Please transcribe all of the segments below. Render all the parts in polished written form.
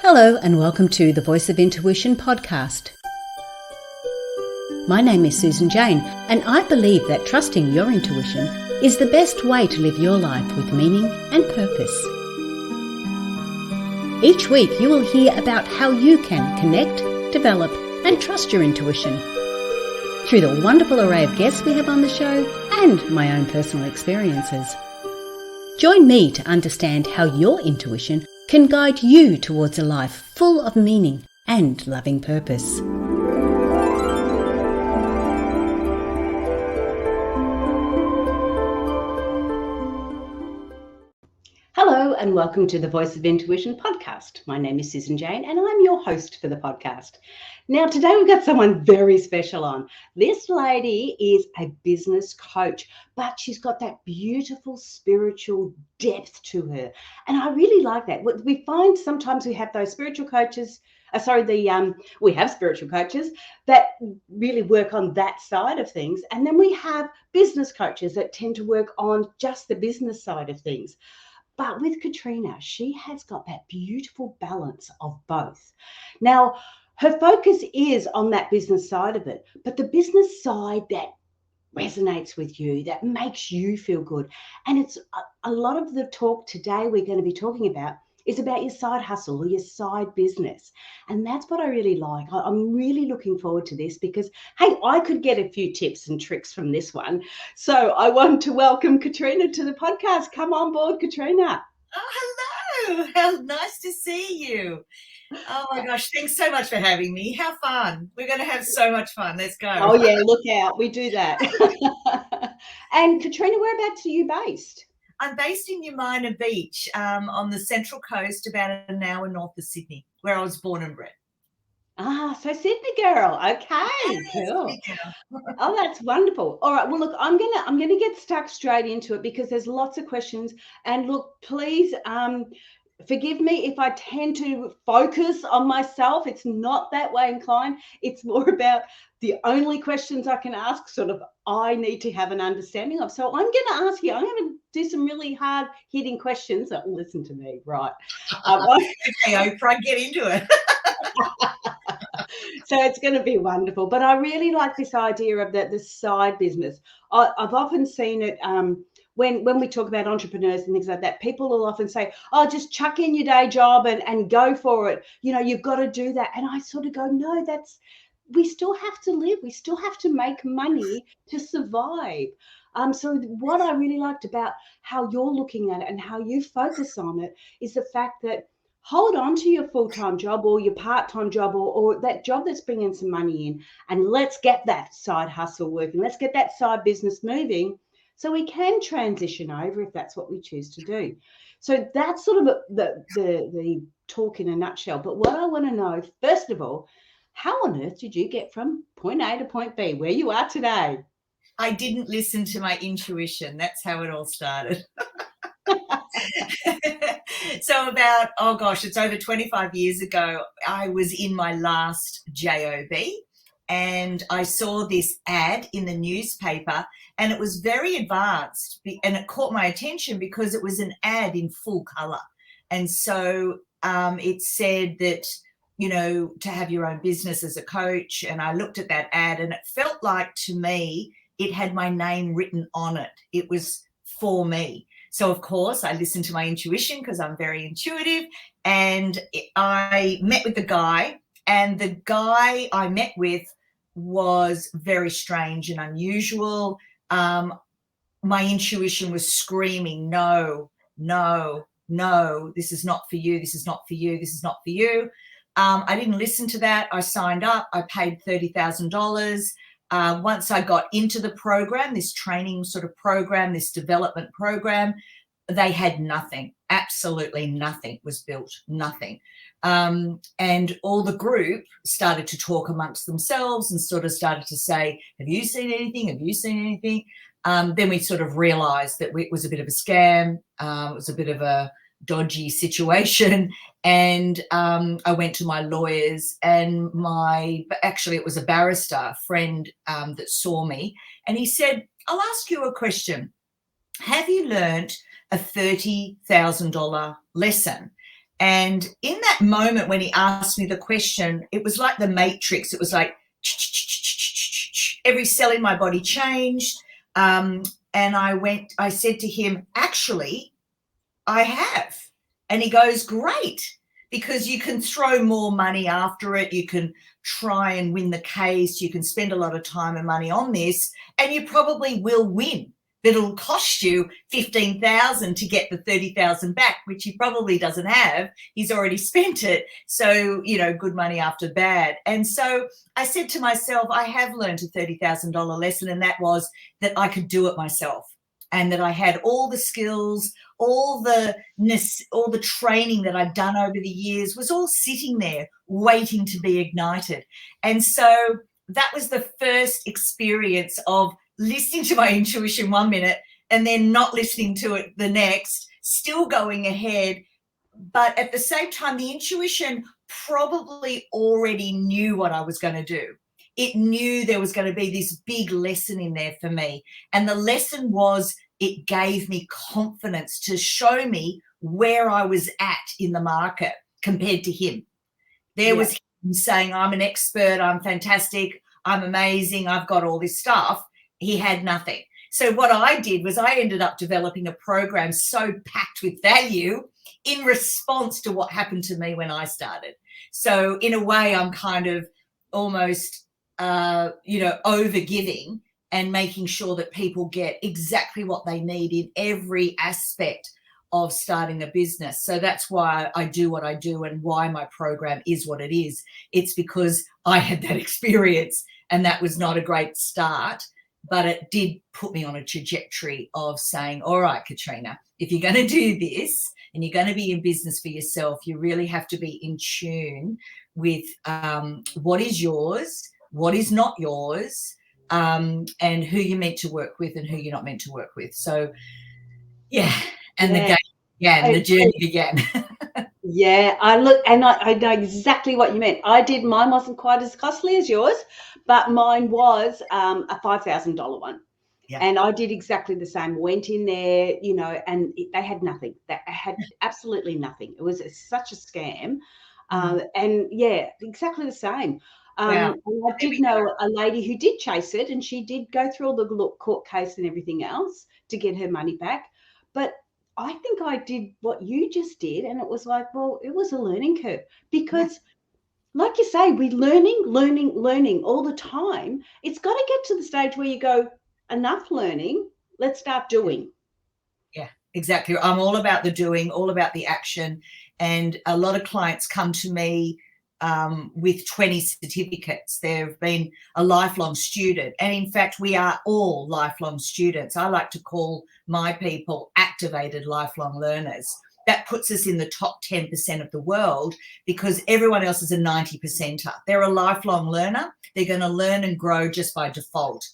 Hello and welcome to the Voice of Intuition podcast. My name is Susan Jane and I believe that trusting your intuition is the best way to live your life with meaning and purpose. Each week you will hear about how you can connect, develop and trust your intuition through the wonderful array of guests we have on the show and my own personal experiences. Join me to understand how your intuition can guide you towards a life full of meaning and loving purpose. Hello and welcome to the Voice of Intuition podcast. My name is Susan Jane and I'm your host for the podcast. Now today we've got someone very special on. This lady is a business coach, but she's got that beautiful spiritual depth to her. And I really like that. We find sometimes we have those spiritual coaches, we have spiritual coaches that really work on that side of things. And then we have business coaches that tend to work on just the business side of things. But with Katrena, she has got that beautiful balance of both. Now, her focus is on that business side of it, but the business side that resonates with you, that makes you feel good. And it's a lot of the talk today we're going to be talking about is about your side hustle or your side business. And that's what I really like. I'm really looking forward to this because, hey, I could get a few tips and tricks from this one. So I want to welcome Katrena to the podcast. Come on board, Katrena. Oh, hello. How nice to see you. Oh, my gosh. Thanks so much for having me. How fun. We're going to have so much fun. Let's go. Oh, yeah. Look out. We do that. And Katrena, whereabouts are you based? I'm based in Umina Beach on the Central Coast, about an hour north of Sydney, where I was born and bred. Ah, so Sydney girl. Okay, Yes, cool. Sydney girl. Oh, that's wonderful. All right. Well, look, I'm gonna get stuck straight into it because there's lots of questions. And look, please forgive me if I tend to focus on myself. It's not that way inclined. It's more about the only questions I can ask, sort of I need to have an understanding of. So I'm going to ask you, I'm going to do some really hard hitting questions. Oh, listen to me, right? Okay, Oprah, get into it. So it's going to be wonderful. But I really like this idea of the side business. I've often seen it when we talk about entrepreneurs and things like that. People will often say, oh, just chuck in your day job and go for it. You know, you've got to do that. And I sort of go, no, we still have to live. We still have to make money to survive. So what I really liked about how you're looking at it and how you focus on it is the fact that hold on to your full-time job or your part-time job or that job that's bringing some money in, and let's get that side hustle working. Let's get that side business moving so we can transition over if that's what we choose to do. So that's sort of the talk in a nutshell. But what I want to know, first of all, how on earth did you get from point A to point B, where you are today? I didn't listen to my intuition. That's how it all started. So about, it's over 25 years ago, I was in my last job and I saw this ad in the newspaper and it was very advanced and it caught my attention because it was an ad in full color. And so it said that, you know, to have your own business as a coach. And I looked at that ad and it felt like, to me, it had my name written on it. It was for me. So, of course, I listened to my intuition because I'm very intuitive, and I met with the guy, and the guy I met with was very strange and unusual. My intuition was screaming, no, no, no, this is not for you, this is not for you, this is not for you. I didn't listen to that. I signed up. I paid $30,000. Once I got into the program, this training sort of program, this development program, they had nothing, absolutely nothing was built, nothing. And all the group started to talk amongst themselves and sort of started to say, have you seen anything? Have you seen anything? Then we sort of realized that it was a bit of a scam. It was a bit of a dodgy situation. And I went to my lawyers and it was a barrister friend that saw me, and he said, I'll ask you a question. Have you learned a $30,000 lesson? And in that moment when he asked me the question, it was like the Matrix. It was like every cell in my body changed. And I said to him, actually, I have. And he goes, great, because you can throw more money after it. You can try and win the case. You can spend a lot of time and money on this, and you probably will win. But it'll cost you $15,000 to get the $30,000 back, which he probably doesn't have. He's already spent it. So, good money after bad. And so I said to myself, I have learned a $30,000 lesson, and that was that I could do it myself, and that I had all the skills, all the training that I'd done over the years was all sitting there waiting to be ignited. And so that was the first experience of listening to my intuition one minute and then not listening to it the next, still going ahead. But at the same time, the intuition probably already knew what I was going to do. It knew there was going to be this big lesson in there for me. And the lesson was, it gave me confidence to show me where I was at in the market compared to him. There was him saying, I'm an expert, I'm fantastic, I'm amazing, I've got all this stuff. He had nothing. So what I did was I ended up developing a program so packed with value in response to what happened to me when I started. So in a way, I'm kind of almost, over-giving and making sure that people get exactly what they need in every aspect of starting a business. So that's why I do what I do and why my program is what it is. It's because I had that experience, and that was not a great start, but it did put me on a trajectory of saying, all right, Katrena, if you're going to do this and you're going to be in business for yourself, you really have to be in tune with what is yours, what is not yours, and who you're meant to work with and who you're not meant to work with. So, the game began, the journey began. I know exactly what you meant. Mine wasn't quite as costly as yours, but mine was a $5,000 one. Yeah. And I did exactly the same. Went in there, and they had nothing. They had absolutely nothing. It was such a scam. And exactly the same. And I did know a lady who did chase it, and she did go through all the court case and everything else to get her money back. But I think I did what you just did, and it was like, well, it was a learning curve because, like you say, we're learning all the time. It's got to get to the stage where you go, enough learning, let's start doing. Yeah, exactly. I'm all about the doing, all about the action. And a lot of clients come to me with 20 certificates. They've been a lifelong student. And in fact, we are all lifelong students. I like to call my people activated lifelong learners. That puts us in the top 10% of the world because everyone else is a 90%er. They're a lifelong learner. They're going to learn and grow just by default.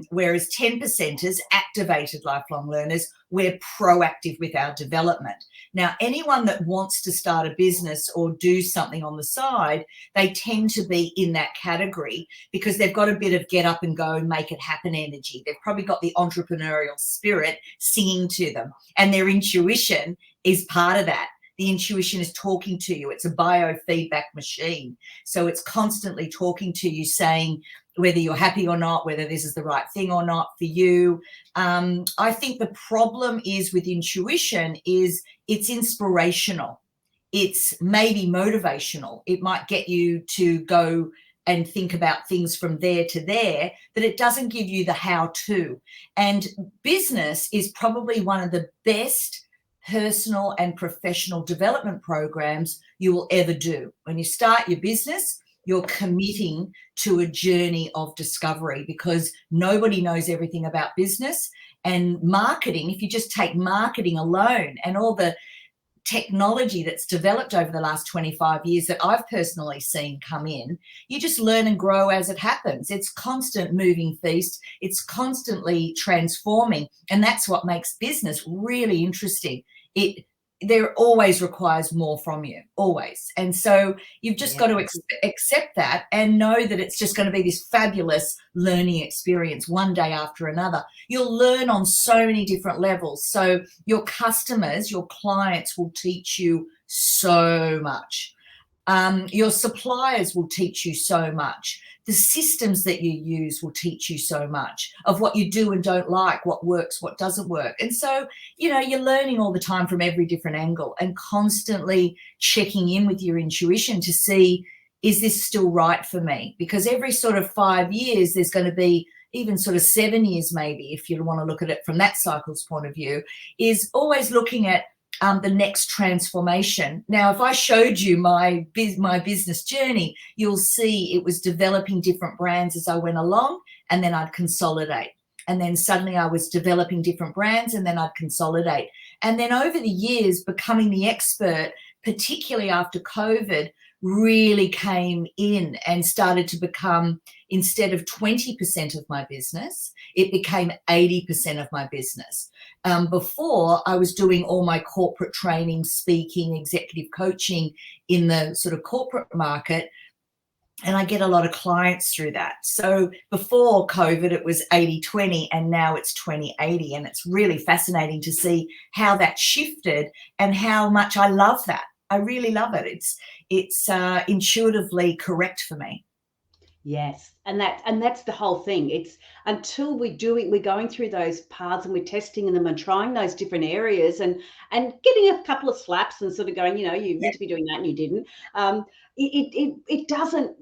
Whereas 10%ers, activated lifelong learners, we're proactive with our development. Now, anyone that wants to start a business or do something on the side, they tend to be in that category because they've got a bit of get up and go, make it happen energy. They've probably got the entrepreneurial spirit singing to them, and their intuition is part of that. The intuition is talking to you. It's a biofeedback machine. So it's constantly talking to you, saying whether you're happy or not, whether this is the right thing or not for you. I think the problem is with intuition is it's inspirational. It's maybe motivational. It might get you to go and think about things from there to there, but it doesn't give you the how-to. And business is probably one of the best personal and professional development programs you will ever do. When you start your business, you're committing to a journey of discovery because nobody knows everything about business. And marketing, if you just take marketing alone and all the technology that's developed over the last 25 years that I've personally seen come in, you just learn and grow as it happens. It's constant moving feast. It's constantly transforming. And that's what makes business really interesting. there always requires more from you, always. And so you've just got to accept that and know that it's just going to be this fabulous learning experience one day after another. You'll learn on so many different levels. So your customers, your clients will teach you so much. Your suppliers will teach you so much. The systems that you use will teach you so much of what you do and don't like, what works, what doesn't work. And so, you're learning all the time from every different angle and constantly checking in with your intuition to see, is this still right for me? Because every sort of 5 years, there's going to be even sort of 7 years, maybe, if you want to look at it from that cycle's point of view, is always looking at the next transformation. Now, if I showed you my business journey, you'll see it was developing different brands as I went along, and then I'd consolidate. And then suddenly I was developing different brands, and then I'd consolidate. And then over the years, becoming the expert, particularly after COVID, really came in and started to become, instead of 20% of my business, it became 80% of my business. Before, I was doing all my corporate training, speaking, executive coaching in the sort of corporate market, and I get a lot of clients through that. So before COVID, it was 80-20, and now it's 20-80, and it's really fascinating to see how that shifted and how much I love that. I really love it. It's intuitively correct for me. Yes, and that's the whole thing. It's until we're going through those paths and we're testing them and trying those different areas and getting a couple of slaps and sort of going, you meant to be doing that and you didn't. It doesn't.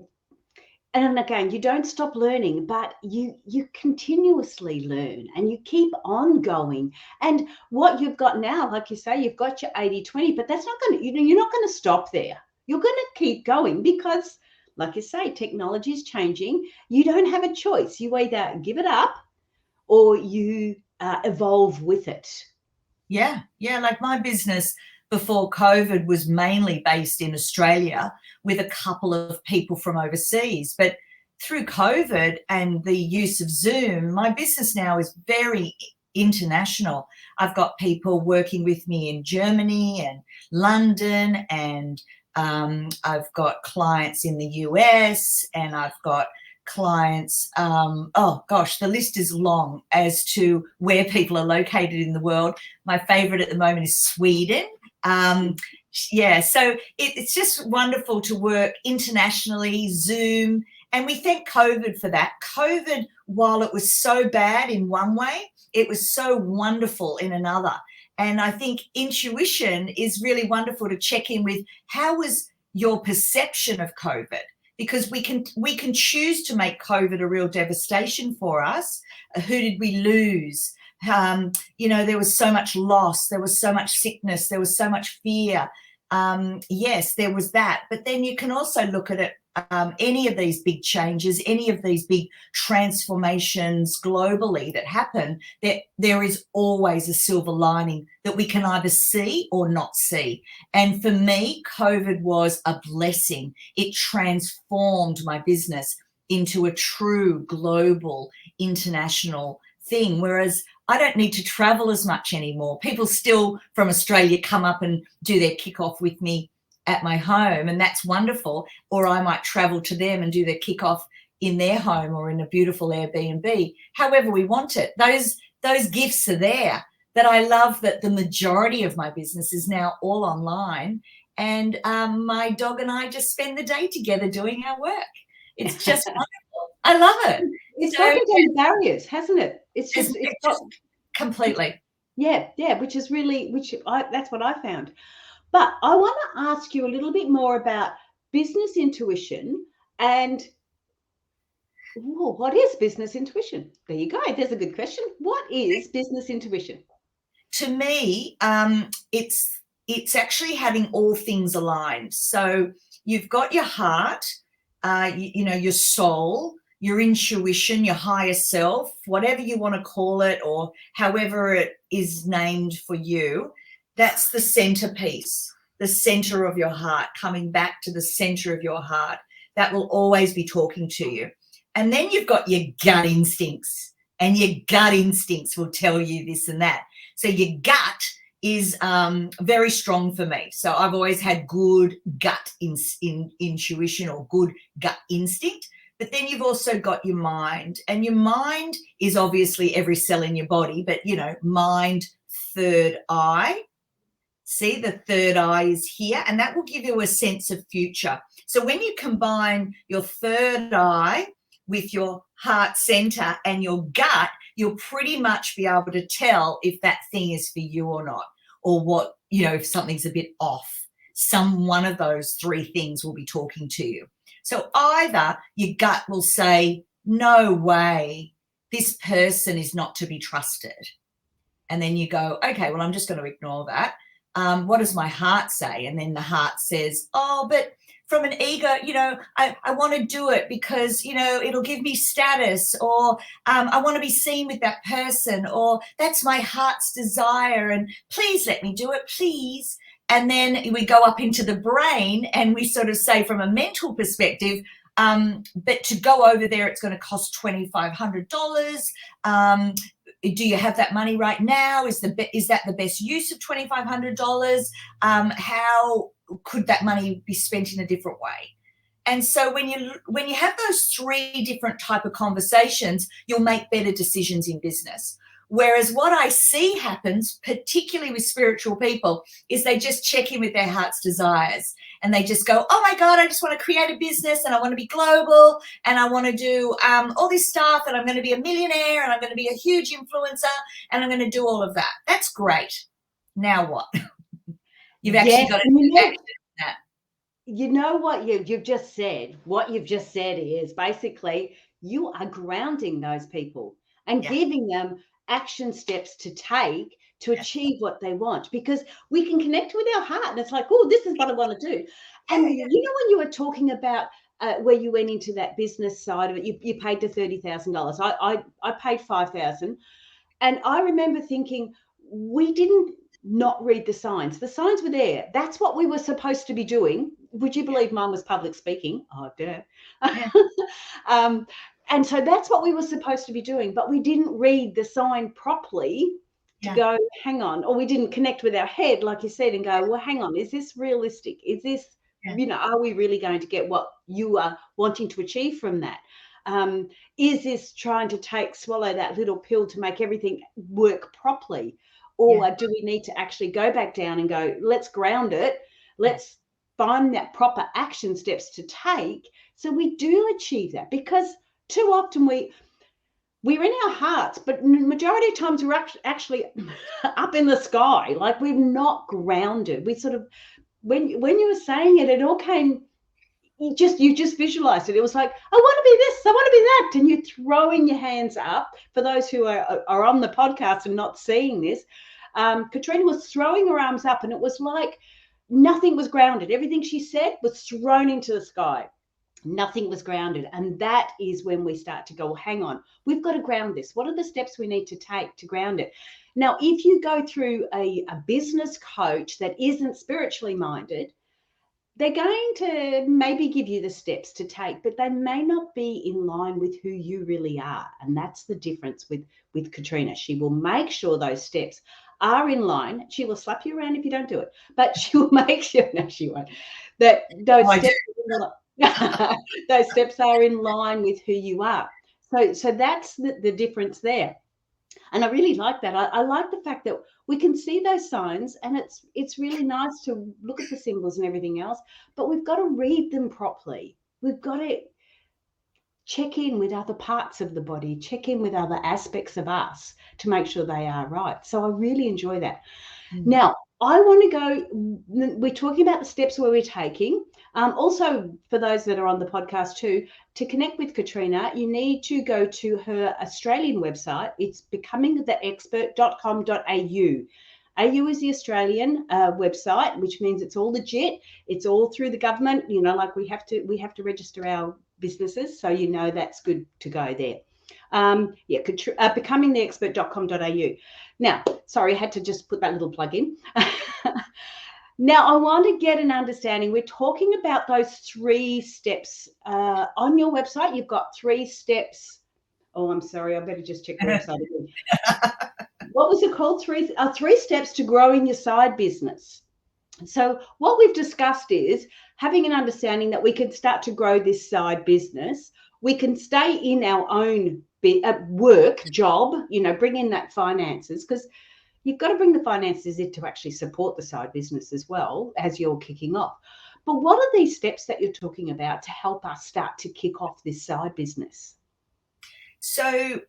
And again, you don't stop learning, but you continuously learn and you keep on going. And what you've got now, like you say, you've got your 80-20, but that's not going to, you're not going to stop there. You're going to keep going because, like you say, technology is changing. You don't have a choice. You either give it up or you evolve with it. Yeah. Like my business before COVID was mainly based in Australia with a couple of people from overseas. But through COVID and the use of Zoom, my business now is very international. I've got people working with me in Germany and London, and I've got clients in the US, and I've got clients, the list is long as to where people are located in the world. My favorite at the moment is Sweden. So it's just wonderful to work internationally, Zoom, and we thank COVID for that. COVID, while it was so bad in one way, it was so wonderful in another. And I think intuition is really wonderful to check in with. How was your perception of COVID? Because we can choose to make COVID a real devastation for us. Who did we lose? There was so much loss. There was so much sickness. There was so much fear. Yes, there was that. But then you can also look at it, any of these big changes, any of these big transformations globally that happen, there is always a silver lining that we can either see or not see. And for me, COVID was a blessing. It transformed my business into a true global, international thing, whereas I don't need to travel as much anymore. People still from Australia come up and do their kickoff with me at my home, and that's wonderful. Or I might travel to them and do their kickoff in their home or in a beautiful Airbnb, however we want it. Those gifts are there. That I love that the majority of my business is now all online, and my dog and I just spend the day together doing our work. It's just wonderful. I love it. It's broken down barriers, hasn't it? It's just completely. Yeah, which is really, that's what I found. But I want to ask you a little bit more about business intuition and what is business intuition? There you go. There's a good question. What is business intuition? To me, it's actually having all things aligned. So you've got your heart, your soul, your intuition, your higher self, whatever you want to call it, or however it is named for you. That's the centerpiece, the center of your heart, coming back to the center of your heart. That will always be talking to you. And then you've got your gut instincts, and your gut instincts will tell you this and that. So your gut is very strong for me. So I've always had good gut intuition or good gut instinct. But then you've also got your mind, and your mind is obviously every cell in your body, but, you know, mind, third eye. See, the third eye is here, and that will give you a sense of future. So when you combine your third eye with your heart center and your gut, you'll pretty much be able to tell if that thing is for you or not, or what, you know, if something's a bit off. One of those three things will be talking to you. So either your gut will say, no way, this person is not to be trusted. And then you go, okay, well, I'm just going to ignore that. What does my heart say? And then the heart says, oh, but from an ego, you know, I want to do it because, you know, it'll give me status, or I want to be seen with that person, or that's my heart's desire, and please let me do it, please. And then we go up into the brain and we sort of say from a mental perspective, but to go over there, it's going to cost $2,500. Do you have that money right now? Is that the best use of $2,500? How could that money be spent in a different way? And so when you have those three different type of conversations, you'll make better decisions in business. Whereas what I see happens, particularly with spiritual people, is they just check in with their heart's desires, and they just go, oh my God, I just want to create a business, and I want to be global, and I want to do all this stuff, and I'm going to be a millionaire, and I'm going to be a huge influencer, and I'm going to do all of that. That's great. Now what? You've actually got to do action in that. You know what you've just said? What you've just said is basically you are grounding those people and giving them action steps to take to achieve what they want, because we can connect with our heart and it's like, oh, this is what I want to do. And you know, when you were talking about where you went into that business side of it, you paid the $30,000. I paid $5,000, and I remember thinking, we didn't not read the signs. The signs were there. That's what we were supposed to be doing. Would you believe mine was public speaking? Oh, duh. And so that's what we were supposed to be doing, but we didn't read the sign properly to go, hang on, or we didn't connect with our head, like you said, and go, well, hang on, is this realistic? Is this, you know, are we really going to get what you are wanting to achieve from that? Is this trying to swallow that little pill to make everything work properly? Or do we need to actually go back down and go, let's ground it, let's find that proper action steps to take so we do achieve that? Because too often we're in our hearts, but majority of times we're actually up in the sky, like we're not grounded. We sort of, when you were saying it, it all came, you just visualized it. It was like, I want to be this, I want to be that. And you're throwing your hands up. For those who are on the podcast and not seeing this, Katrena was throwing her arms up, and it was like nothing was grounded. Everything she said was thrown into the sky. Nothing was grounded. And that is when we start to go, well, hang on, we've got to ground this. What are the steps we need to take to ground it? Now, if you go through a business coach that isn't spiritually minded, they're going to maybe give you the steps to take, but they may not be in line with who you really are. And that's the difference with Katrena. She will make sure those steps are in line. She will slap you around if you don't do it, but she will make sure, no, she won't, that those those steps are in line with who you are. So that's the difference there. And I really like that. I like the fact that we can see those signs, and it's really nice to look at the symbols and everything else, but we've got to read them properly. We've got to check in with other parts of the body, check in with other aspects of us to make sure they are right. So I really enjoy that. Now, I want to go, we're talking about the steps where we're taking. Also, for those that are on the podcast too, to connect with Katrena, you need to go to her Australian website. It's becomingtheexpert.com.au. AU is the Australian website, which means it's all legit. It's all through the government. You know, like we have to register our businesses, so you know that's good to go there. Becomingtheexpert.com.au. Now, sorry, I had to just put that little plug in. Now, I want to get an understanding. We're talking about those 3 steps. On your website, you've got 3 steps. Oh, I'm sorry. I better just check the website again. What was it called? Three steps to growing your side business. So what we've discussed is having an understanding that we can start to grow this side business. We can stay in our own work job, bring in that finances, because you've got to bring the finances in to actually support the side business as well as you're kicking off. But what are these steps that you're talking about to help us start to kick off this side business? So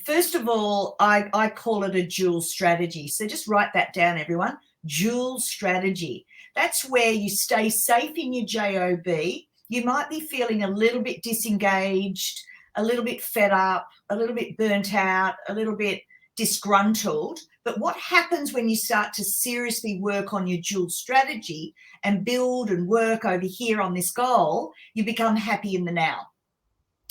first of all, I call it a dual strategy. So just write that down, everyone. Dual strategy. That's where you stay safe in your JOB. You might be feeling a little bit disengaged, a little bit fed up, a little bit burnt out, a little bit disgruntled. But what happens when you start to seriously work on your dual strategy and build and work over here on this goal, you become happy in the now.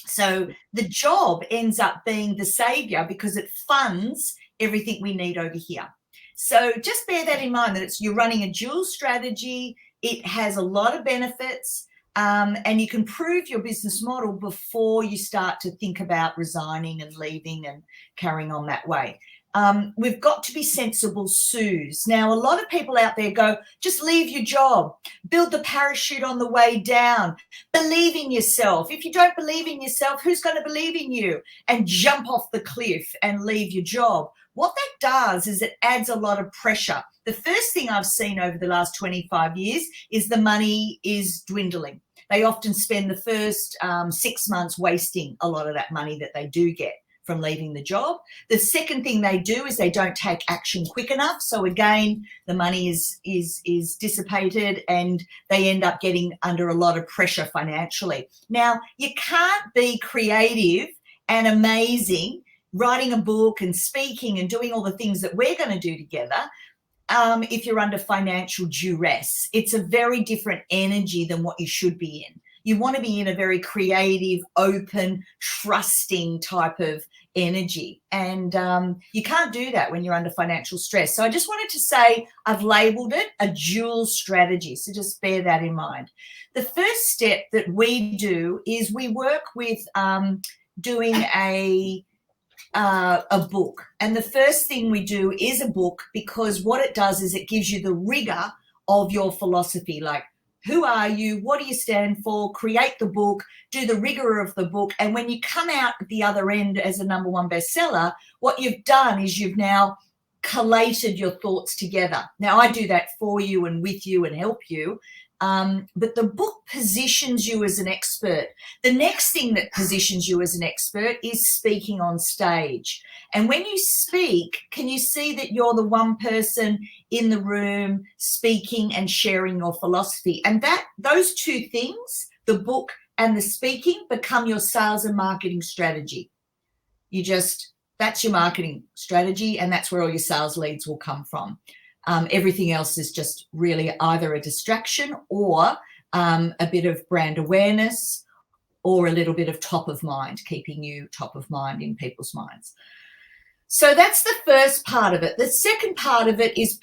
So the job ends up being the savior because it funds everything we need over here. So just bear that in mind, that you're running a dual strategy. It has a lot of benefits, and you can prove your business model before you start to think about resigning and leaving and carrying on that way. We've got to be sensible Sues. Now, a lot of people out there go, just leave your job, build the parachute on the way down, believe in yourself. If you don't believe in yourself, who's going to believe in you? And jump off the cliff and leave your job. What that does is it adds a lot of pressure. The first thing I've seen over the last 25 years is the money is dwindling. They often spend the first 6 months wasting a lot of that money that they do get from leaving the job. The second thing they do is they don't take action quick enough. So again, the money is dissipated and they end up getting under a lot of pressure financially. Now, you can't be creative and amazing, writing a book and speaking and doing all the things that we're going to do together if you're under financial duress. It's a very different energy than what you should be in. You want to be in a very creative, open, trusting type of energy. And you can't do that when you're under financial stress. So I just wanted to say I've labeled it a dual strategy. So just bear that in mind. The first step that we do is we work with doing a book. And the first thing we do is a book, because what it does is it gives you the rigor of your philosophy, like, who are you? What do you stand for? Create the book, do the rigor of the book. And when you come out at the other end as a #1 bestseller, what you've done is you've now collated your thoughts together. Now, I do that for you and with you and help you. But the book positions you as an expert. The next thing that positions you as an expert is speaking on stage. And when you speak, can you see that you're the one person in the room speaking and sharing your philosophy? And that those two things, the book and the speaking, become your sales and marketing strategy. That's your marketing strategy, and that's where all your sales leads will come from. Everything else is just really either a distraction or a bit of brand awareness or a little bit of top of mind, keeping you top of mind in people's minds. So that's the first part of it. The second part of it is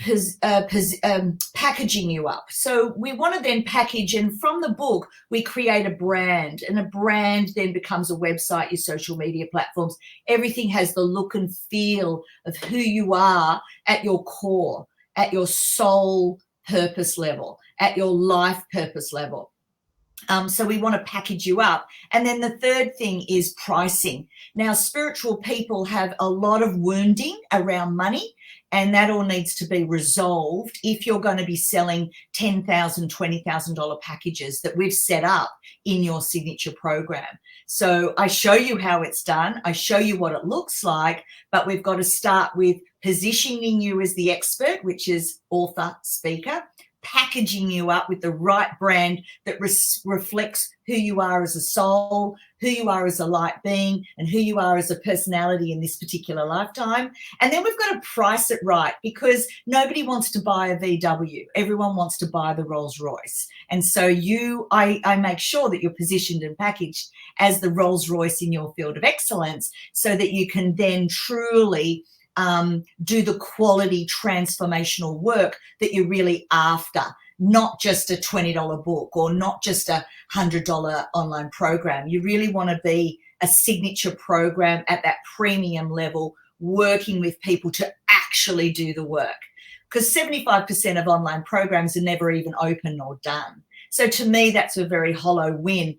packaging you up. So we want to then package, and from the book, we create a brand, and a brand then becomes a website, your social media platforms. Everything has the look and feel of who you are at your core, at your soul purpose level, at your life purpose level. So we want to package you up. And then the third thing is pricing. Now, spiritual people have a lot of wounding around money, and that all needs to be resolved if you're going to be selling $10,000, $20,000 packages that we've set up in your signature program. So I show you how it's done. I show you what it looks like, but we've got to start with positioning you as the expert, which is author, speaker, packaging you up with the right brand that reflects who you are as a soul, who you are as a light being, and who you are as a personality in this particular lifetime. And then we've got to price it right, because nobody wants to buy a VW. Everyone wants to buy the Rolls Royce. And so I make sure that you're positioned and packaged as the Rolls Royce in your field of excellence, so that you can then truly do the quality transformational work that you're really after, not just a $20 book or not just a $100 online program. You really want to be a signature program at that premium level working with people to actually do the work. Because 75% of online programs are never even open or done. So to me, that's a very hollow win.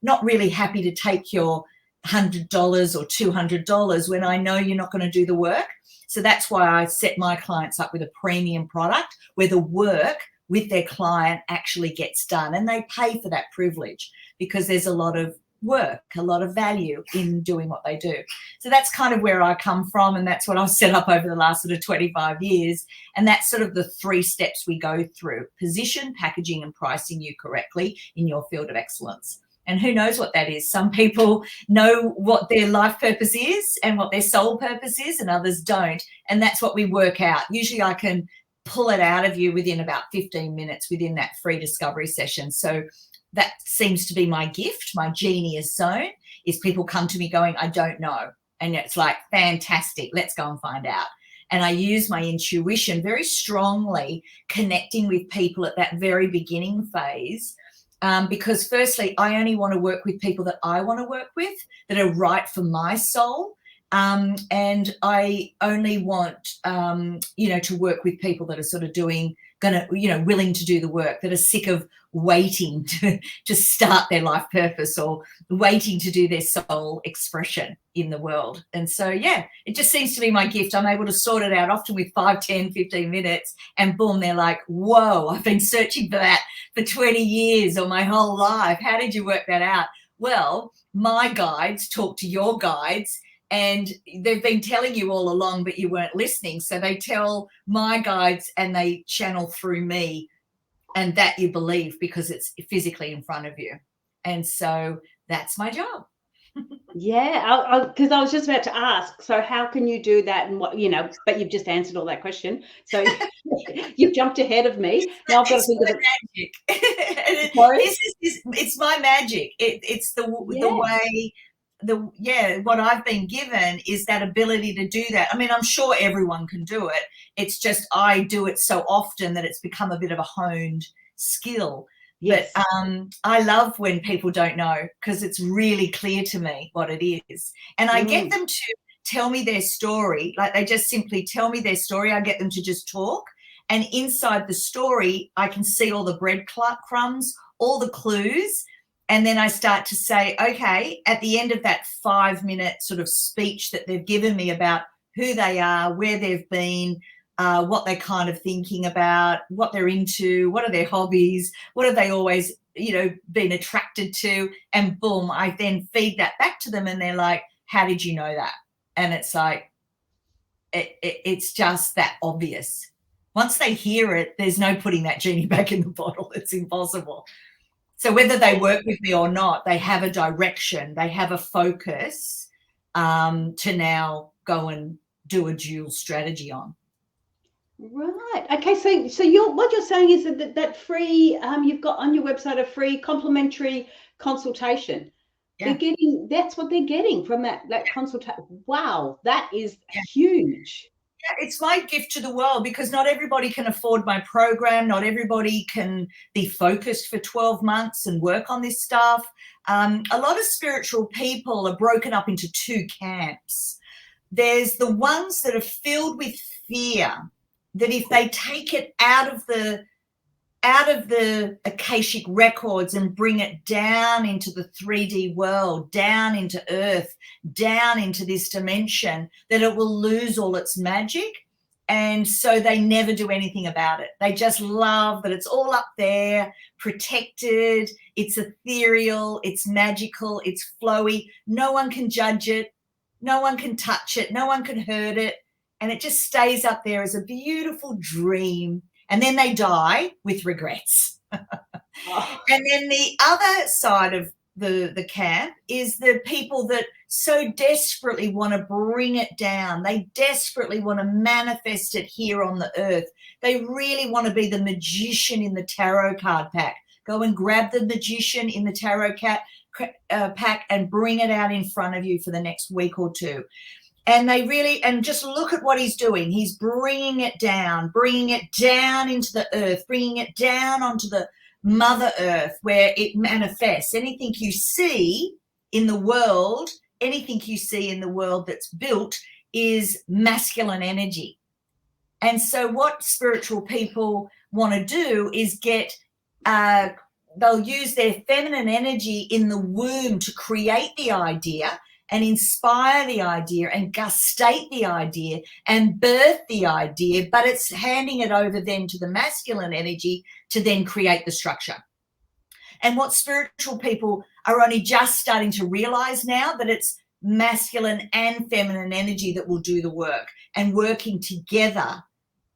Not really happy to take your $100 or $200 when I know you're not going to do the work. So that's why I set my clients up with a premium product where the work with their client actually gets done, and they pay for that privilege because there's a lot of work, a lot of value in doing what they do. So that's kind of where I come from, and that's what I've set up over the last sort of 25 years. And that's sort of the 3 steps we go through: position, packaging, and pricing you correctly in your field of excellence. And who knows what that is? Some people know what their life purpose is and what their soul purpose is, and others don't. And that's what we work out. Usually I can pull it out of you within about 15 minutes within that free discovery session. So that seems to be my gift. My genie is sewn, is people come to me going, I don't know. And it's like, fantastic, let's go and find out. And I use my intuition very strongly, connecting with people at that very beginning phase. Because firstly, I only want to work with people that I want to work with, that are right for my soul. And I only want, to work with people that are sort of willing to do the work, that are sick of waiting to start their life purpose or waiting to do their soul expression in the world. And so, yeah, it just seems to be my gift. I'm able to sort it out often with 5, 10, 15 minutes, and boom, they're like, whoa, I've been searching for that for 20 years or my whole life. How did you work that out? Well, my guides talk to your guides, and they've been telling you all along, but you weren't listening. So they tell my guides and they channel through me, and that you believe because it's physically in front of you. And so that's my job. Yeah, because I was just about to ask, so how can you do that? And what, but you've just answered all that question. So you've jumped ahead of me. Now I've got to think of it. It's my magic. It's the way. What I've been given is that ability to do that. I mean, I'm sure everyone can do it. It's just I do it so often that it's become a bit of a honed skill. Yes. But I love when people don't know, because it's really clear to me what it is. And I get them to tell me their story. Like, they just simply tell me their story. I get them to just talk. And inside the story, I can see all the breadcrumbs, all the clues. And then I start to say, okay, at the end of that 5-minute sort of speech that they've given me about who they are, where they've been, what they're kind of thinking about, what they're into, what are their hobbies, what have they always, been attracted to, and boom, I then feed that back to them, and they're like, how did you know that? And it's like, it's just that obvious. Once they hear it, there's no putting that genie back in the bottle. It's impossible. So whether they work with me or not, they have a direction, they have a focus to now go and do a dual strategy on. Right. Okay. So what you're saying is that free, you've got on your website a free complimentary consultation. Yeah. That's what they're getting from that consultation. Wow, that is huge. Yeah, it's my gift to the world, because not everybody can afford my program. Not everybody can be focused for 12 months and work on this stuff. A lot of spiritual people are broken up into 2 camps. There's the ones that are filled with fear, that if they take it out of the Akashic records and bring it down into the 3D world, down into Earth, down into this dimension, that it will lose all its magic. And so they never do anything about it. They just love that it's all up there, protected, it's ethereal, it's magical, it's flowy. No one can judge it. No one can touch it. No one can hurt it. And it just stays up there as a beautiful dream. And then they die with regrets. And then the other side of the camp is the people that so desperately want to bring it down. They desperately want to manifest it here on the earth. They really want to be the magician in the tarot card pack. Go and grab the magician in the tarot pack and bring it out in front of you for the next week or 2. And and just look at what he's doing. He's bringing it down into the earth, bringing it down onto the Mother Earth, where it manifests. Anything you see in the world that's built is masculine energy. And so what spiritual people want to do is they'll use their feminine energy in the womb to create the idea and inspire the idea and gestate the idea and birth the idea, but it's handing it over then to the masculine energy to then create the structure. And what spiritual people are only just starting to realize now, that it's masculine and feminine energy that will do the work, and working together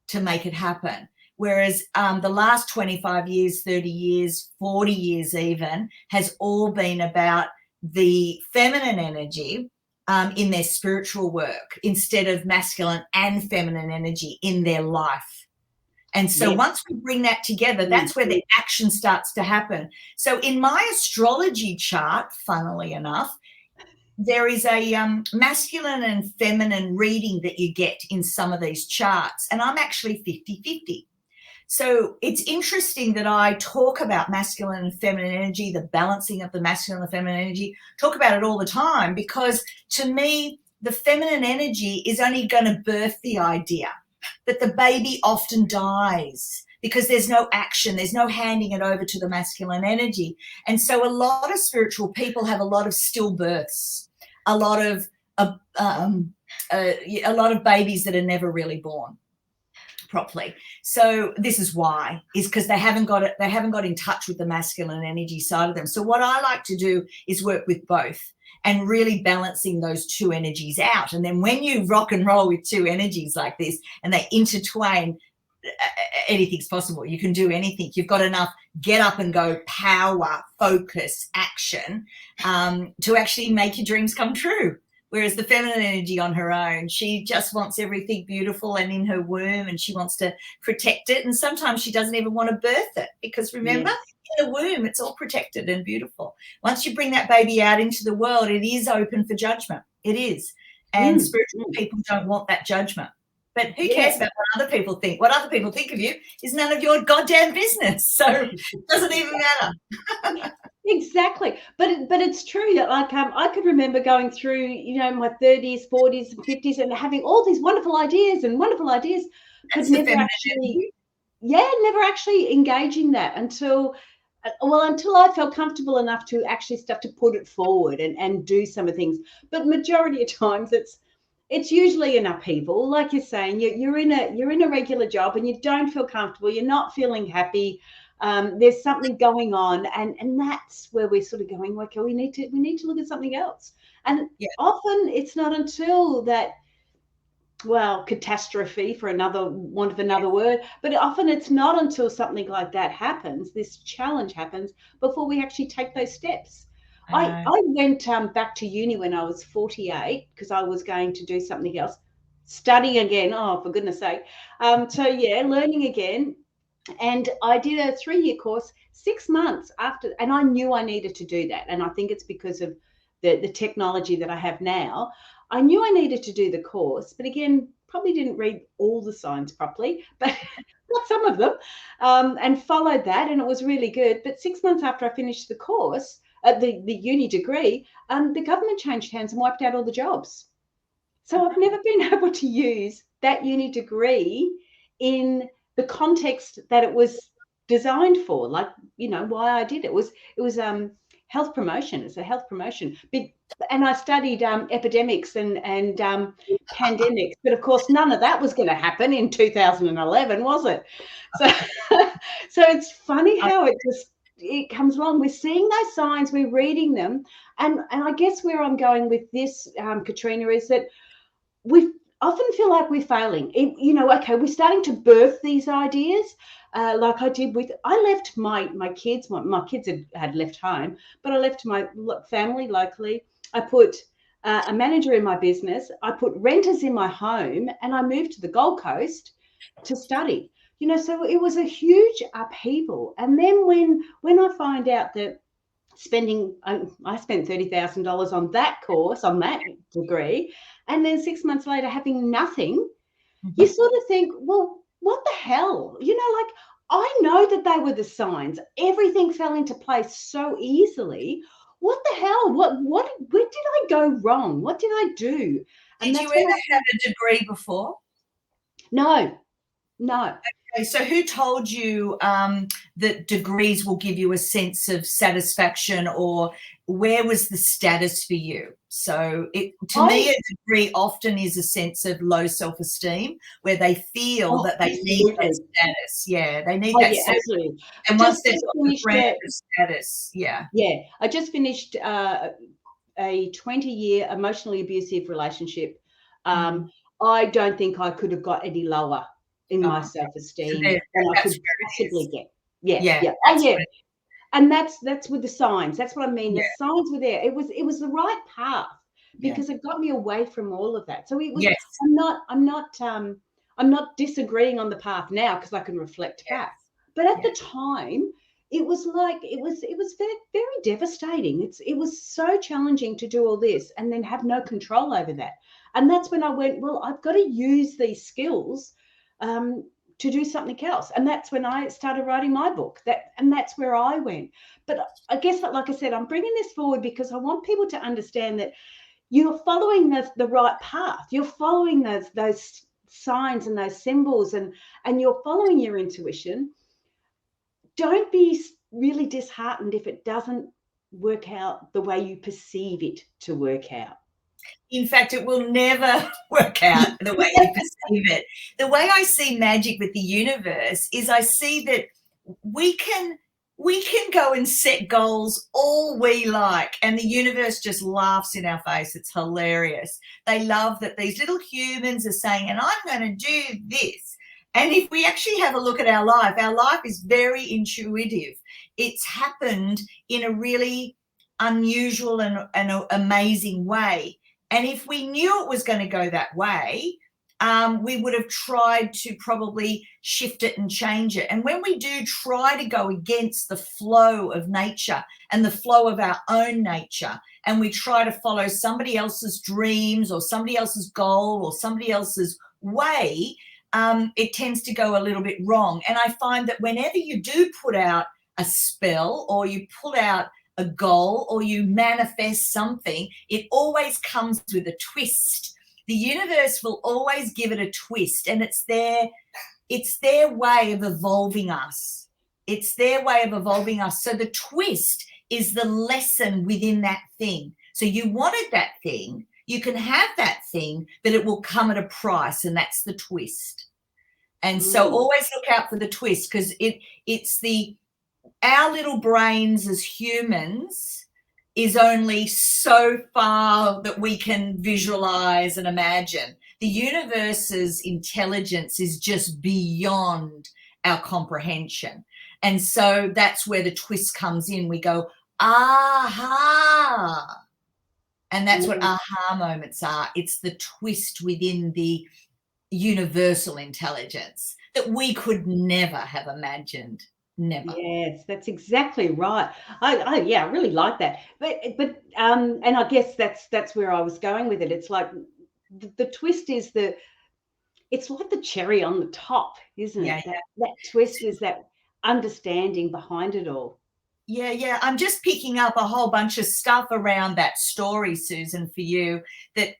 to make it happen. Whereas the last 25 years, 30 years, 40 years even, has all been about the feminine energy in their spiritual work instead of masculine and feminine energy in their life. And so once we bring that together, that's where the action starts to happen. So in my astrology chart, funnily enough, there is a masculine and feminine reading that you get in some of these charts, and I'm actually 50-50. So it's interesting that I talk about masculine and feminine energy, the balancing of the masculine and feminine energy, talk about it all the time, because to me, the feminine energy is only going to birth the idea, that the baby often dies because there's no action, there's no handing it over to the masculine energy. And so a lot of spiritual people have a lot of stillbirths, a lot of babies that are never really born properly. So this is why, is because they haven't got in touch with the masculine energy side of them. So what I like to do is work with both and really balancing those two energies out. And then when you rock and roll with two energies like this and they intertwine, anything's possible. You can do anything. You've got enough get up and go power, focus, action to actually make your dreams come true. Whereas the feminine energy on her own, she just wants everything beautiful and in her womb, and she wants to protect it. And sometimes she doesn't even want to birth it, because remember, in the womb, it's all protected and beautiful. Once you bring that baby out into the world, it is open for judgment. It is. And spiritual people don't want that judgment. But who cares about what other people think? What other people think of you is none of your goddamn business. So it doesn't even matter. Exactly. But it's true that, like, I could remember going through, my 30s, 40s, and 50s and having all these wonderful ideas, but never actually engaging that until I felt comfortable enough to actually start to put it forward and do some of the things. But majority of times it's usually an upheaval. Like you're saying, you're in a regular job and you don't feel comfortable, you're not feeling happy. There's something going on, and that's where we're sort of going, okay, we need to look at something else. And often it's not until that, catastrophe, for want of another word, but often it's not until something like that happens, this challenge happens, before we actually take those steps. I went back to uni when I was 48 because I was going to do something else, studying again. Oh, for goodness sake. Learning again. And I did a 3-year course 6 months after, and I knew I needed to do that. And I think it's because of the technology that I have now. I knew I needed to do the course, but again, probably didn't read all the signs properly, but got some of them, and followed that, and it was really good. But 6 months after I finished the course, the uni degree, the government changed hands and wiped out all the jobs. So I've never been able to use that uni degree in the context that it was designed for, like, why I did it. It was health promotion. It's a health promotion. And I studied epidemics and pandemics, but of course none of that was going to happen in 2011, was it? So it's funny how it comes along. We're seeing those signs, we're reading them, and I guess where I'm going with this, Katrena, is that we often feel like we're failing. We're starting to birth these ideas, like I did I left my kids. My kids had left home, but I left my family locally. I put a manager in my business. I put renters in my home, and I moved to the Gold Coast to study. So it was a huge upheaval. And then when I find out that I spent $30,000 on that course, on that degree, and then 6 months later having nothing, you sort of think, well, what the hell? I know that they were the signs. Everything fell into place so easily. What the hell? Where did I go wrong? What did I do? And Did you that's when ever have a degree before? no. Okay, so who told you that degrees will give you a sense of satisfaction, or where was the status for you? So to me, a degree often is a sense of low self-esteem where they feel that they need that status. Yeah, they need that status. Absolutely. And once they've got the brand of status, I just finished a 20-year emotionally abusive relationship. I don't think I could have got any lower in my self-esteem than I could possibly get. Yeah. Oh, yeah. And that's with the signs. That's what I mean. The signs were there. It was the right path because it got me away from all of that. So it was. I'm not disagreeing on the path now because I can reflect back. But at the time, it was very, very devastating. It was so challenging to do all this and then have no control over that. And that's when I went, well, I've got to use these skills to do something else. And that's when I started writing my book. And that's where I went. But I guess, like I said, I'm bringing this forward because I want people to understand that you're following the right path. You're following those signs and those symbols, and you're following your intuition. Don't be really disheartened if it doesn't work out the way you perceive it to work out. In fact, it will never work out the way you perceive it. The way I see magic with the universe is I see that we can go and set goals all we like, and the universe just laughs in our face. It's hilarious. They love that these little humans are saying, and I'm going to do this. And if we actually have a look at our life is very intuitive. It's happened in a really unusual and amazing way. And if we knew it was going to go that way, we would have tried to probably shift it and change it. And when we do try to go against the flow of nature and the flow of our own nature, and we try to follow somebody else's dreams or somebody else's goal or somebody else's way, it tends to go a little bit wrong. And I find that whenever you do put out a spell or you pull out a goal or you manifest something, it always comes with a twist. The universe will always give it a twist, and it's their way of evolving us. It's their way of evolving us. So the twist is the lesson within that thing. So you wanted that thing, you can have that thing, but it will come at a price, and that's the twist. And so always look out for the twist, because it's our little brains as humans is only so far that we can visualize and imagine. The universe's intelligence is just beyond our comprehension. And so that's where the twist comes in. We go, aha. And that's what aha moments are. It's the twist within the universal intelligence that we could never have imagined. Never. Yes, that's exactly right. I really like that. But and I guess that's where I was going with it. It's like the twist is it's like the cherry on the top, isn't it? That twist is that understanding behind it all. Yeah. I'm just picking up a whole bunch of stuff around that story, Susan, for you, that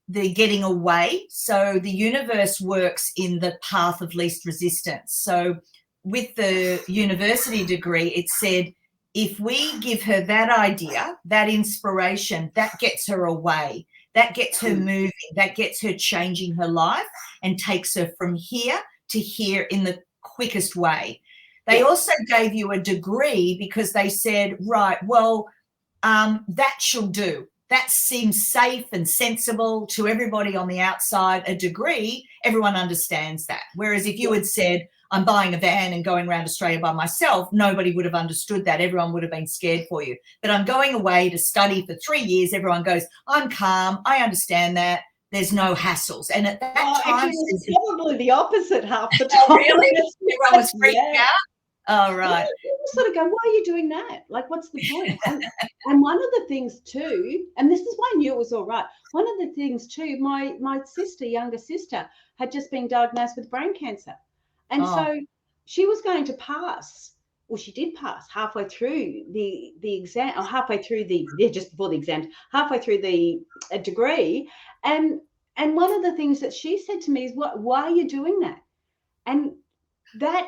the getting away. So the universe works in the path of least resistance. So with the university degree, it said, if we give her that idea, that inspiration, that gets her away, that gets her moving, that gets her changing her life and takes her from here to here in the quickest way. They also gave you a degree because they said, right, well, that shall do. That seems safe and sensible to everybody on the outside. A degree, everyone understands that. Whereas if you had said, I'm buying a van and going around Australia by myself, nobody would have understood that. Everyone would have been scared for you. But I'm going away to study for 3 years. Everyone goes, I'm calm. I understand that. There's no hassles. And at that time, actually, it's probably the opposite half the time. Oh, really? Everyone was freaking out? Oh, right. People sort of go, why are you doing that? Like, what's the point? And one of the things too, and this is why I knew it was all right. One of the things too, my younger sister, had just been diagnosed with brain cancer. And so she was going to pass well, she did pass halfway through the exam, or halfway through just before the exams, halfway through the degree. And one of the things that she said to me is, why are you doing that? And that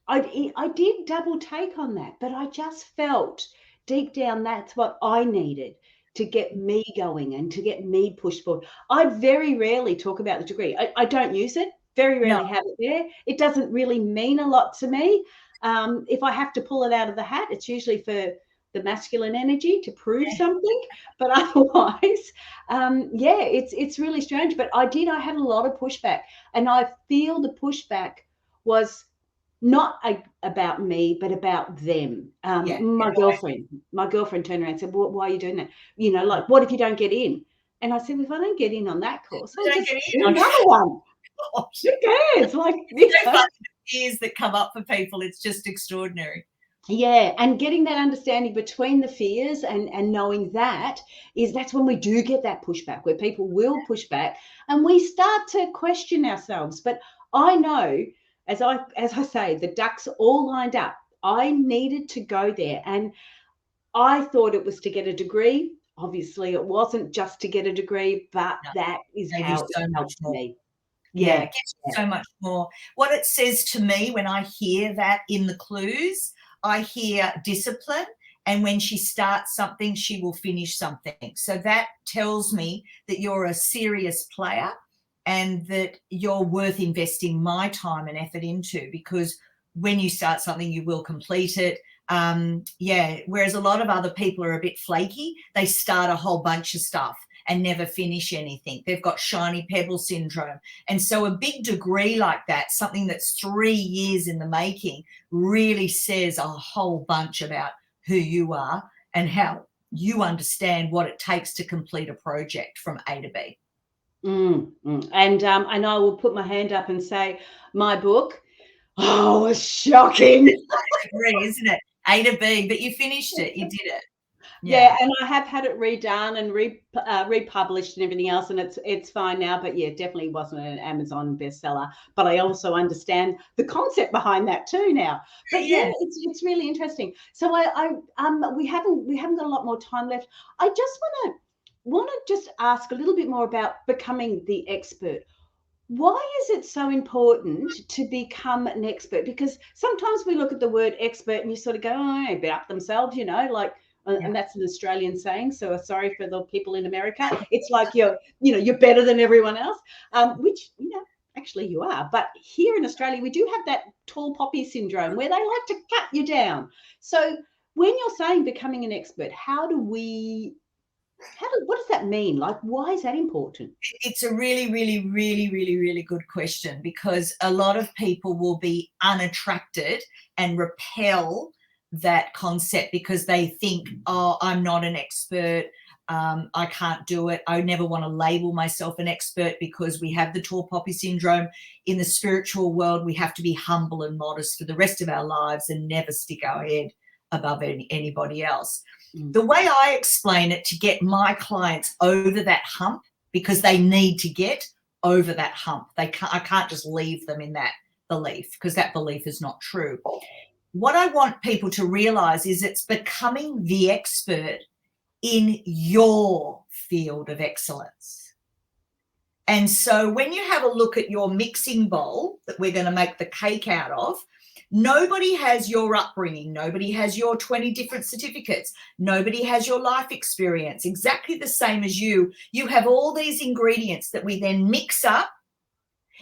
I did double take on that, but I just felt deep down that's what I needed to get me going and to get me pushed forward. I very rarely talk about the degree. I don't use it, very rarely have it there. It doesn't really mean a lot to me. If I have to pull it out of the hat, it's usually for the masculine energy to prove something. But otherwise, it's really strange. But I had a lot of pushback, and I feel the pushback was not about me, but about them. My girlfriend turned around and said, why are you doing that? Like, what if you don't get in? And I said, well, if I don't get in on that course, I'll just do another one. Who cares? Like, the fears that come up for people, it's just extraordinary. Yeah, and getting that understanding between the fears and knowing that's when we do get that pushback, where people will push back and we start to question ourselves. But I know, as I say, the ducks all lined up. I needed to go there, and I thought it was to get a degree. Obviously, it wasn't just to get a degree, but that is how it helped me. Yeah, it gets so much more. What it says to me when I hear that in the clues, I hear discipline, and when she starts something, she will finish something. So that tells me that you're a serious player and that you're worth investing my time and effort into, because when you start something, you will complete it. Whereas a lot of other people are a bit flaky. They start a whole bunch of stuff and never finish anything. They've got shiny pebble syndrome. And so a big degree like that, something that's 3 years in the making, really says a whole bunch about who you are and how you understand what it takes to complete a project from A to B. And I will put my hand up and say, my book, it was shocking. Degree, isn't it? A to B, but you finished it. You did it. Yeah, and I have had it redone and republished and everything else, and it's fine now. But yeah, definitely wasn't an Amazon bestseller. But I also understand the concept behind that too now. But yeah, it's really interesting. So we haven't got a lot more time left. I just want to just ask a little bit more about becoming the expert. Why is it so important to become an expert? Because sometimes we look at the word expert and you sort of go, oh, bit up themselves, like. And that's an Australian saying, so sorry for the people in America. It's like you're better than everyone else, which actually you are. But here in Australia, we do have that tall poppy syndrome where they like to cut you down. So when you're saying becoming an expert, what does that mean? Like, why is that important? It's a really, really, really, really, really good question, because a lot of people will be unattracted and repel that concept because they think, oh, I'm not an expert. I can't do it. I never want to label myself an expert because we have the tall poppy syndrome. In the spiritual world, we have to be humble and modest for the rest of our lives and never stick our head above anybody else. The way I explain it to get my clients over that hump, because they need to get over that hump. I can't just leave them in that belief, because that belief is not true. What I want people to realize is it's becoming the expert in your field of excellence. And so when you have a look at your mixing bowl that we're going to make the cake out of, nobody has your upbringing. Nobody has your 20 different certificates. Nobody has your life experience. Exactly the same as you. You have all these ingredients that we then mix up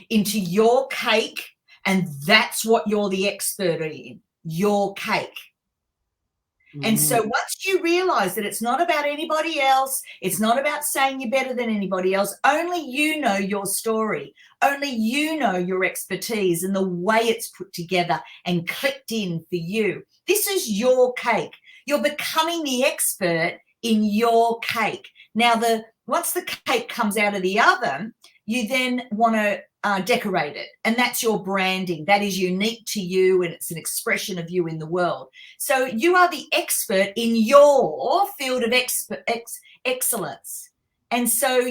into your cake, and that's what you're the expert in, your cake. And so once you realize that it's not about anybody else, it's not about saying you're better than anybody else, only you know your story, only you know your expertise and the way it's put together and clicked in for you. This is your cake. You're becoming the expert in your cake. Now, once the cake comes out of the oven, you then want to decorate it, and that's your branding. That is unique to you, and it's an expression of you in the world. So you are the expert in your field of excellence, and so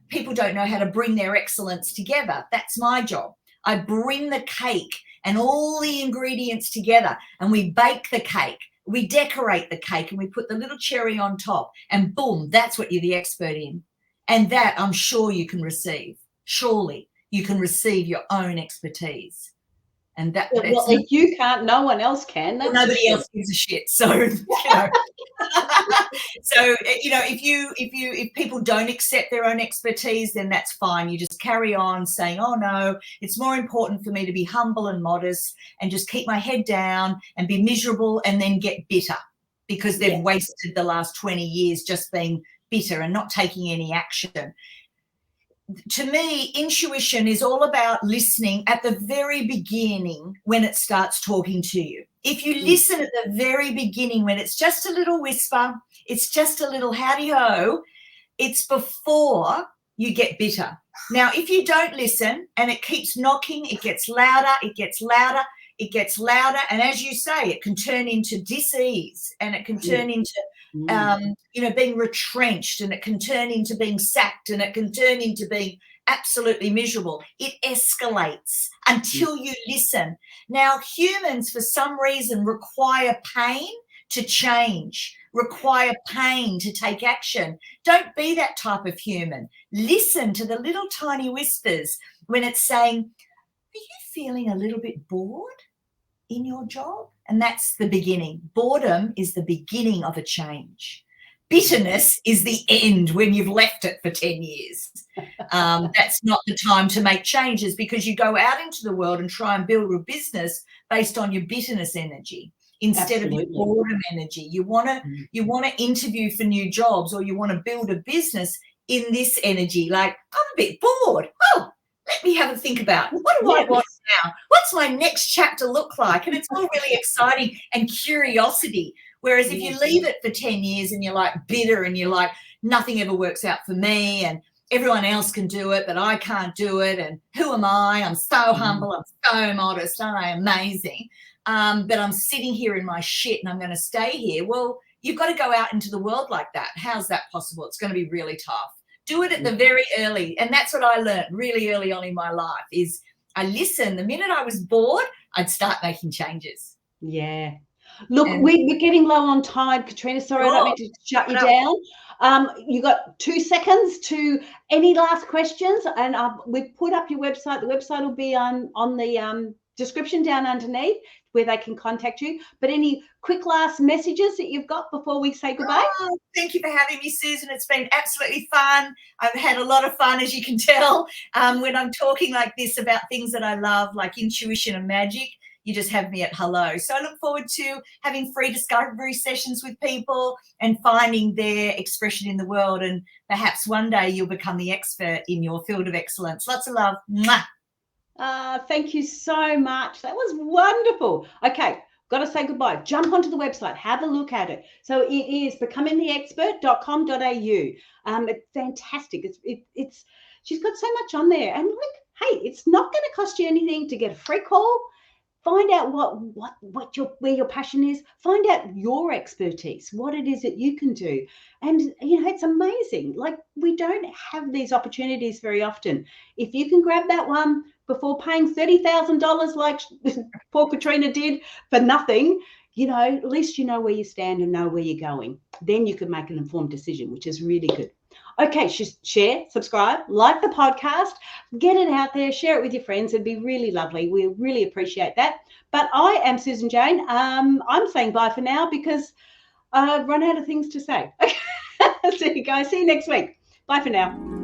people don't know how to bring their excellence together. That's my job. I bring the cake and all the ingredients together, and we bake the cake, we decorate the cake, and we put the little cherry on top, and boom, that's what you're the expert in. And that I'm sure you can receive. Surely you can receive your own expertise. And that, well, if you can't, no one else can. well, nobody else gives a shit. So, so if people don't accept their own expertise, then that's fine. You just carry on saying, oh no, it's more important for me to be humble and modest and just keep my head down and be miserable, and then get bitter because they've wasted the last 20 years just being bitter and not taking any action. To me, intuition is all about listening at the very beginning when it starts talking to you. If you listen at the very beginning when it's just a little whisper, it's just a little howdy-ho, it's before you get bitter. Now, if you don't listen and it keeps knocking, it gets louder, it gets louder, it gets louder. And as you say, it can turn into dis-ease, and it can turn into being retrenched, and it can turn into being sacked, and it can turn into being absolutely miserable. It escalates until you listen. Now, humans, for some reason, require pain to change, require pain to take action. Don't be that type of human. Listen to the little tiny whispers when it's saying, are you feeling a little bit bored in your job? And that's the beginning. Boredom is the beginning of a change. Bitterness is the end when you've left it for 10 years. That's not the time to make changes, because you go out into the world and try and build a business based on your bitterness energy instead of your boredom energy. You want to interview for new jobs, or you want to build a business in this energy. Like, I'm a bit bored. Oh, let me have a think about what do I want now? What's my next chapter look like? And it's all really exciting and curiosity. Whereas if you leave it for 10 years and you're like bitter and you're like, nothing ever works out for me and everyone else can do it, but I can't do it. And who am I? I'm so humble. I'm so modest. Aren't I amazing? But I'm sitting here in my shit and I'm going to stay here. Well, you've got to go out into the world like that. How's that possible? It's going to be really tough. Do it at the very early. And that's what I learned really early on in my life is I listened. The minute I was bored, I'd start making changes. Yeah. Look, we're getting low on time, Katrena. Sorry, I don't mean to shut you down. You got 2 seconds to any last questions, and we've put up your website. The website will be on the description down underneath where they can contact you. But any quick last messages that you've got before we say goodbye? Oh, thank you for having me, Susan. It's been absolutely fun. I've had a lot of fun, as you can tell, when I'm talking like this about things that I love, like intuition and magic. You just have me at hello. So I look forward to having free discovery sessions with people and finding their expression in the world. And perhaps one day you'll become the expert in your field of excellence. Lots of love. Mwah. Thank you so much. That was wonderful. Okay, got to say goodbye. Jump onto the website. Have a look at it. So it is becomingtheexpert.com.au. It's fantastic. It's she's got so much on there. And look, hey, it's not going to cost you anything to get a free call. Find out where your passion is. Find out your expertise, what it is that you can do. And, it's amazing. Like, we don't have these opportunities very often. If you can grab that one before paying $30,000 like poor Katrena did for nothing, at least you know where you stand and know where you're going. Then you can make an informed decision, which is really good. Okay, share, subscribe, like the podcast, get it out there, share it with your friends. It'd be really lovely. We really appreciate that. But I am Susan Jane. I'm saying bye for now because I've run out of things to say. See you guys. See you next week. Bye for now.